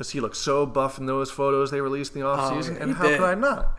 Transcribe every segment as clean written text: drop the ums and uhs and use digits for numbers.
Because he looked so buff in those photos they released in the offseason. And how did. could I not?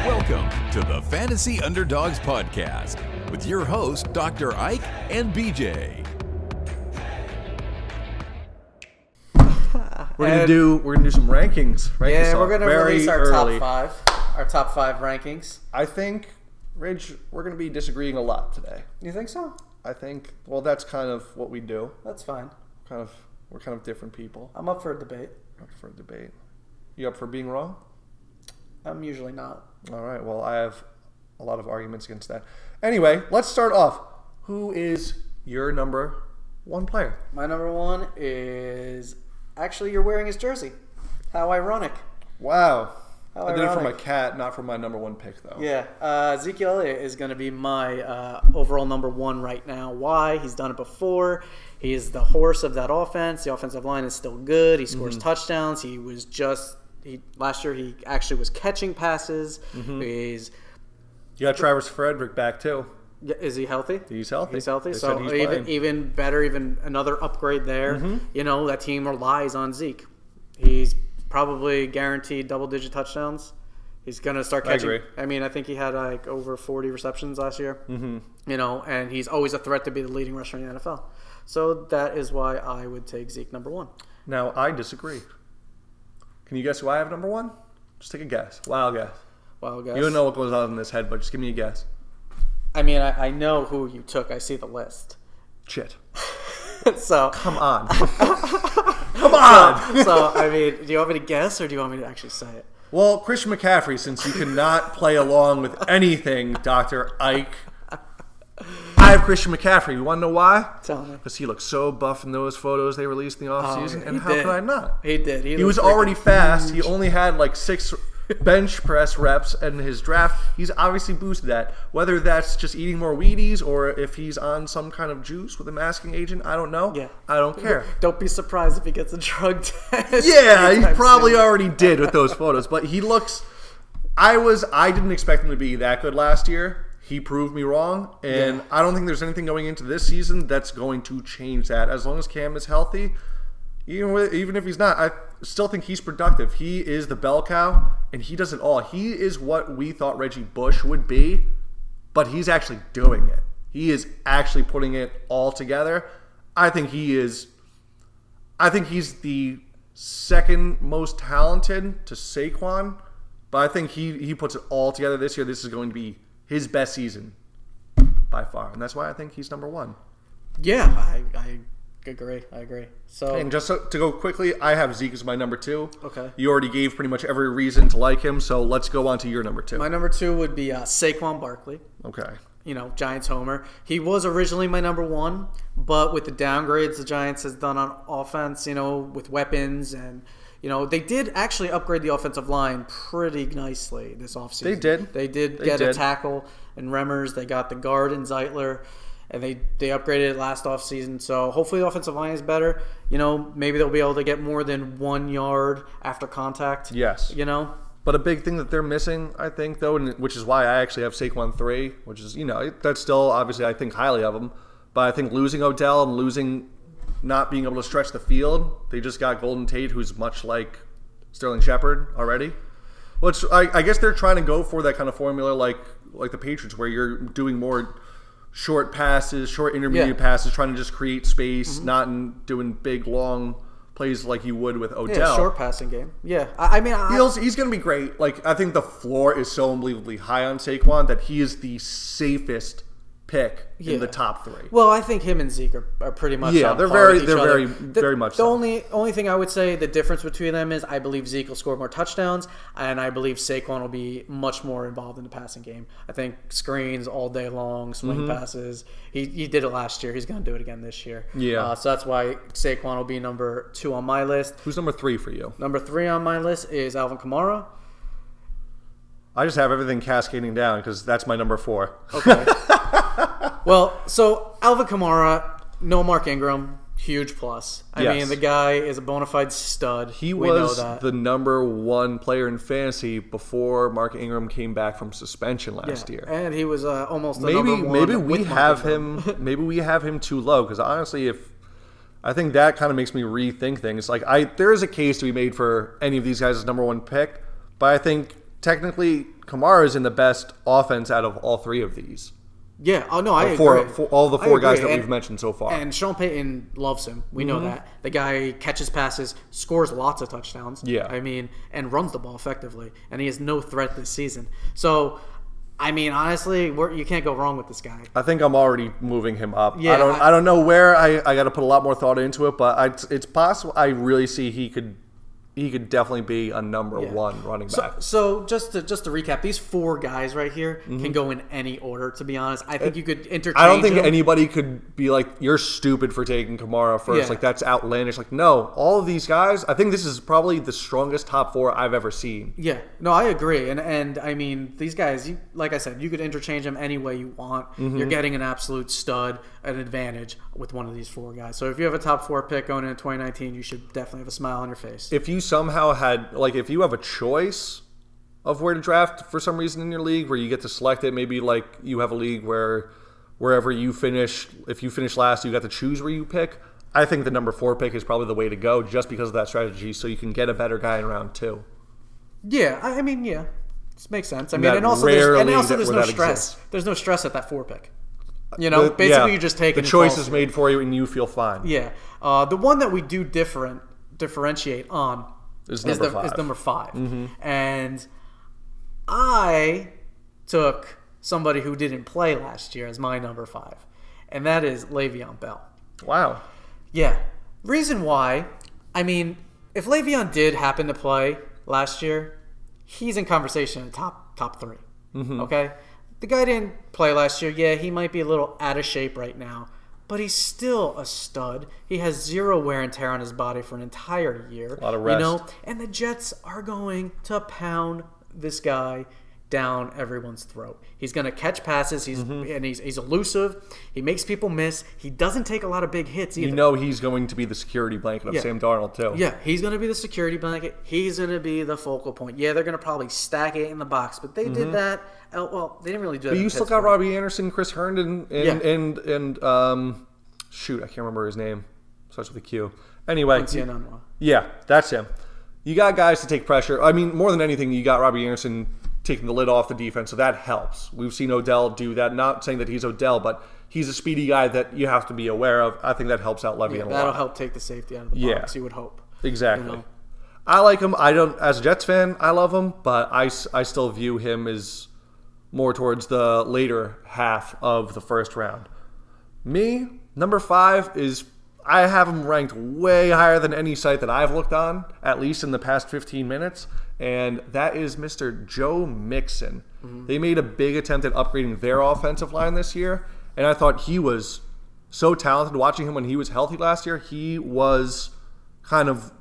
Welcome to the Fantasy Underdogs Podcast with your host, Dr. Ike and BJ. We're gonna do some rankings. Yeah, we're gonna release our early. top five rankings. I think, Ridge, we're gonna be disagreeing a lot today. You think so? I think. Well, that's kind of what we do. That's fine. We're kind of different people. I'm up for a debate. Up for a debate. You up for being wrong? I'm usually not. All right. Well, I have a lot of arguments against that. Anyway, let's start off. Who is your number one player? My number one is actually you're wearing his jersey. How ironic. Wow. How I did it for my ironic. cat, not for my number one pick, though. Yeah, Ezekiel Elliott is going to be my overall number one right now. Why? He's done it before. He is the horse of that offense. The offensive line is still good. He scores touchdowns. Last year he actually was catching passes. You got Travis Frederick back, too. Is he healthy? He's healthy. He's healthy. They So said he's playing. even better, even another upgrade there. You know, that team relies on Zeke. He's probably guaranteed double-digit touchdowns. He's going to start catching. I agree. I mean, I think he had like over 40 receptions last year. You know, and he's always a threat to be the leading rusher in the NFL. So that is why I would take Zeke number one. Now, I disagree. Can you guess who I have number one? Just take a guess. Wild guess. Well, guys. You don't know what goes on in his head, but just give me a guess. I mean, I know who you took. I see the list. Shit. So Come on. Come on. So, I mean, do you want me to guess or do you want me to actually say it? Well, Christian McCaffrey, since you cannot play along with anything, Dr. Ike. I have Christian McCaffrey. You want to know why? Tell me. Because he looked so buff in those photos they released in the offseason. And he how did. could I not? He did. He was already fast. He only had like 6 bench press reps in his draft. He's obviously boosted that. Whether that's just eating more Wheaties or if he's on some kind of juice with a masking agent, I don't know. Yeah. I don't care. Don't be surprised if he gets a drug test. Yeah, he anytime probably soon. already did with those photos. But he looks... I didn't expect him to be that good last year. He proved me wrong. And I don't think there's anything going into this season that's going to change that. As long as Cam is healthy, even if he's not, I still think he's productive. He is the bell cow, and he does it all. He is what we thought Reggie Bush would be, but he's actually doing it. He is actually putting it all together. I think he's the second most talented to Saquon, but I think he puts it all together this year. This is going to be his best season by far, and that's why I think he's number one. Yeah, I agree. So, And just to go quickly, I have Zeke as my number two. Okay. You already gave pretty much every reason to like him, so let's go on to your number two. my number two would be Saquon Barkley. Okay. You know, Giants homer. He was originally my number one, but with the downgrades the Giants has done on offense, you know, with weapons and, you know, they did actually upgrade the offensive line pretty nicely this offseason. They did. They did a tackle in Remmers. They got the guard in Zeitler. And they upgraded it last offseason. So hopefully the offensive line is better. You know, maybe they'll be able to get more than 1 yard after contact. Yes. You know? But a big thing that they're missing, I think, though, and which is why I actually have Saquon 3, which is, you know, that's still, obviously, I think highly of him. But I think losing Odell and not being able to stretch the field, they just got Golden Tate, who's much like Sterling Shepard already. Which I guess they're trying to go for that kind of formula like the Patriots, where you're doing more short passes, short intermediate passes, trying to just create space, not doing big, long plays like you would with Odell. Yeah, short passing game. Yeah. I mean, He's going to be great. Like, I think the floor is so unbelievably high on Saquon that he is the safest pick in the top 3. Well, I think him and Zeke are pretty much on they're par with each very other. very much the so. only thing I would say the difference between them is I believe Zeke will score more touchdowns, and I believe Saquon will be much more involved in the passing game. I think screens all day long, swing passes. He did it last year. He's going to do it again this year. Yeah. So that's why Saquon will be number 2 on my list. Who's number 3 for you? Number 3 on my list is Alvin Kamara. I just have everything cascading down because that's my number 4. Okay. Well, so Alvin Kamara, no Mark Ingram. Huge plus. I Yes. mean, the guy is a bona fide stud. He We know was that. the number 1 player in fantasy before Mark Ingram came back from suspension last year. And he was almost the number one. Maybe we with have Mark Ingram. him. Maybe we have him too low because honestly, I think that kind of makes me rethink things. Like there is a case to be made for any of these guys as number 1 pick, but I think technically Kamara is in the best offense out of all 3 of these. Yeah. Oh no, I agree. For all the I 4 agree. guys that And- we've mentioned so far. And Sean Payton loves him. We know that. The guy catches passes, scores lots of touchdowns. Yeah. I mean, and runs the ball effectively. And he has no threat this season. So, I mean, honestly, you can't go wrong with this guy. I think I'm already moving him up. Yeah, I don't know where. I got to put a lot more thought into it, but it's possible. I really see he could definitely be a number 1 running back. So just to recap, these 4 guys right here can go in any order. To be honest, I think you could interchange. I don't think them. anybody could be like, you're stupid for taking Kamara first. Yeah. Like, that's outlandish. Like, no, all of these guys, I think this is probably the strongest top 4 I've ever seen. Yeah, no, I agree, and I mean these guys. Like I said, you could interchange them any way you want. You're getting an absolute stud, an advantage with one of these 4 guys. So if you have a top 4 pick going into 2019, you should definitely have a smile on your face. If you somehow had, like, if you have a choice of where to draft for some reason in your league where you get to select it, maybe like you have a league where wherever you finish, if you finish last, you got to choose where you pick. I think the number 4 pick is probably the way to go just because of that strategy, so you can get a better guy in round 2. Yeah, I mean, yeah, this makes sense. I mean, That and also rare there's league no where that stress. exists. There's no stress at that 4 pick. You know, basically Yeah, you're just taking the choice and is falling. made for you and you feel fine. Yeah, the one that we do differentiate on Is is number 5. number 5. And I took somebody who didn't play last year as my number 5, and that is Le'Veon Bell. Wow. Yeah. Reason why, I mean, if Le'Veon did happen to play last year, he's in conversation in top 3. Okay? The guy didn't play last year. Yeah, he might be a little out of shape right now, but he's still a stud. He has 0 wear and tear on his body for an entire year. A lot of rest. You know? And the Jets are going to pound this guy down everyone's throat. He's going to catch passes. He's elusive. He makes people miss. He doesn't take a lot of big hits either. You know he's going to be the security blanket of Sam Darnold, too. Yeah, he's going to be the security blanket. He's going to be the focal point. Yeah, they're going to probably stack it in the box, but they did that. Well, they didn't really do that. But in you still got Pittsburgh. Robbie Anderson, Chris Herndon, and shoot, I can't remember his name. Starts with a Q. Anyway, yeah, that's him. You got guys to take pressure. I mean, more than anything, you got Robbie Anderson taking the lid off the defense, so that helps. We've seen Odell do that. Not saying that he's Odell, but he's a speedy guy that you have to be aware of. I think that helps out Le'Veon a lot. That'll help take the safety out of the box, you would hope. Exactly. You know? I like him. I don't, as a Jets fan, I love him, but I still view him as more towards the later half of the first round. Me, number 5 is, I have him ranked way higher than any site that I've looked on, at least in the past 15 minutes, and that is Mr. Joe Mixon. They made a big attempt at upgrading their offensive line this year, and I thought he was so talented. Watching him when he was healthy last year, he was kind of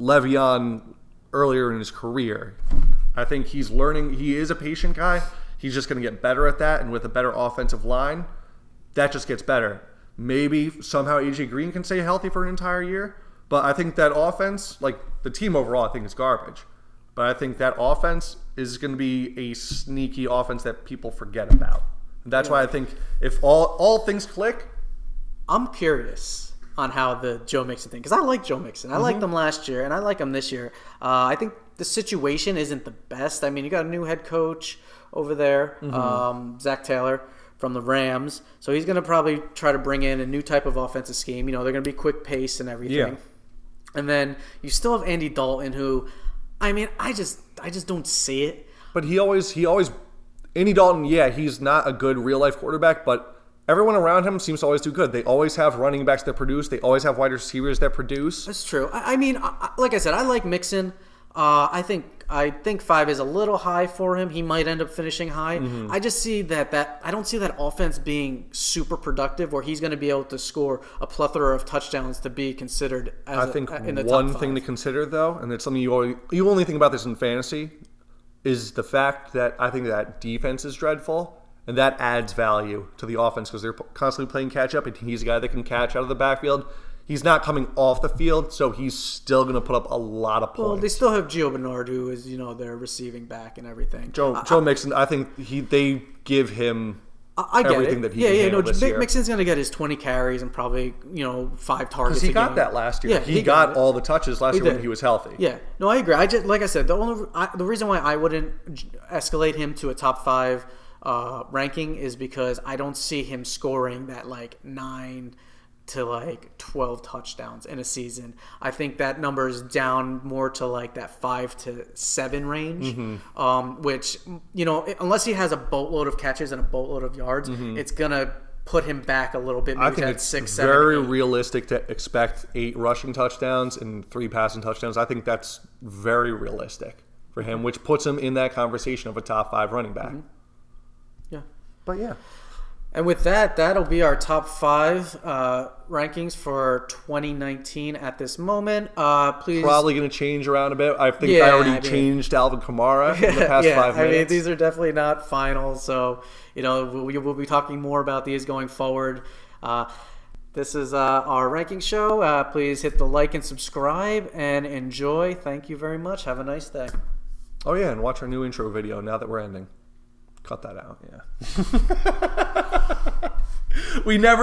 Le'Veon earlier in his career. I think he's learning. He is a patient guy. He's just going to get better at that, and with a better offensive line, that just gets better. Maybe somehow AJ Green can stay healthy for an entire year, but I think that offense, like the team overall, I think is garbage. But I think that offense is going to be a sneaky offense that people forget about. And that's why I think if all things click. I'm curious on how the Joe Mixon thing, because I like Joe Mixon. I liked him last year, and I like him this year. I think the situation isn't the best. I mean, you got a new head coach over there, Zach Taylor from the Rams. So he's going to probably try to bring in a new type of offensive scheme. You know, they're going to be quick pace and everything. Yeah. And then you still have Andy Dalton, who, I mean, I just don't see it. But he always Andy Dalton, yeah, he's not a good real life quarterback, but everyone around him seems to always do good. They always have running backs that produce. They always have wide receivers that produce. That's true. I mean, like I said, I like Mixon. I think 5 is a little high for him. He might end up finishing high. I just see that I don't see that offense being super productive where he's going to be able to score a plethora of touchdowns to be considered as I think in the one top 5. thing to consider, though, and it's something you only think about this in fantasy, is the fact that I think that defense is dreadful, and that adds value to the offense because they're constantly playing catch up, and he's a guy that can catch out of the backfield. he's not coming off the field, so he's still going to put up a lot of points. Well, they still have Gio Bernard, who is, their receiving back and everything. Joe Mixon, I think they give him I get everything it. that he can handle this year. Mixon's going to get his 20 carries and probably 5 targets. Because he got that last year. Yeah, he got all the touches last year when he was healthy. Yeah, no, I agree. Like I said, the reason why I wouldn't escalate him to a top 5 ranking is because I don't see him scoring that 9 to 12 touchdowns in a season. I think that number is down more to that 5 to 7 range, which, unless he has a boatload of catches and a boatload of yards, it's going to put him back a little bit. Maybe I think it's 6, 7, very 8. realistic to expect 8 rushing touchdowns and 3 passing touchdowns. I think that's very realistic for him, which puts him in that conversation of a top 5 running back. Yeah. But yeah. And with that, that'll be our top 5 rankings for 2019 at this moment. Please, probably going to change around a bit. I think I already changed Alvin Kamara in the past 5 minutes. These are definitely not final, so we will be talking more about these going forward. This is our ranking show. Please hit the like and subscribe and enjoy. Thank you very much. Have a nice day. Oh yeah, and watch our new intro video now that we're ending. Cut that out. Yeah. We never